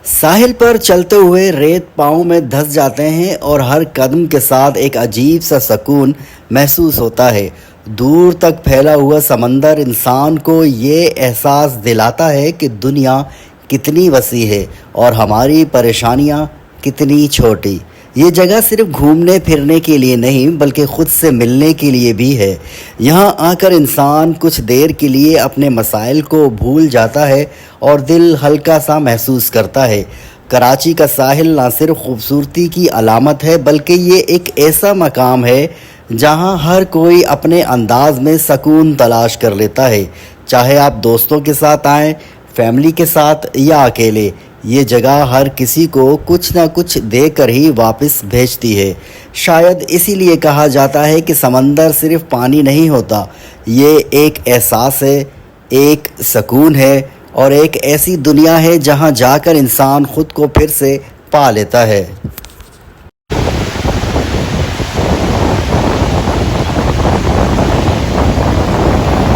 ساحل پر چلتے ہوئے ریت پاؤں میں دھس جاتے ہیں اور ہر قدم کے ساتھ ایک عجیب سا سکون محسوس ہوتا ہے۔ دور تک پھیلا ہوا سمندر انسان کو یہ احساس دلاتا ہے کہ دنیا کتنی وسیع ہے اور ہماری پریشانیاں کتنی چھوٹی۔ یہ جگہ صرف گھومنے پھرنے کے لیے نہیں بلکہ خود سے ملنے کے لیے بھی ہے۔ یہاں آ کر انسان کچھ دیر کے لیے اپنے مسائل کو بھول جاتا ہے اور دل ہلکا سا محسوس کرتا ہے۔ کراچی کا ساحل نہ صرف خوبصورتی کی علامت ہے بلکہ یہ ایک ایسا مقام ہے جہاں ہر کوئی اپنے انداز میں سکون تلاش کر لیتا ہے، چاہے آپ دوستوں کے ساتھ آئیں، فیملی کے ساتھ یا اکیلے۔ یہ جگہ ہر کسی کو کچھ نہ کچھ دے کر ہی واپس بھیجتی ہے۔ شاید اسی لیے کہا جاتا ہے کہ سمندر صرف پانی نہیں ہوتا، یہ ایک احساس ہے، ایک سکون ہے اور ایک ایسی دنیا ہے جہاں جا کر انسان خود کو پھر سے پا لیتا ہے۔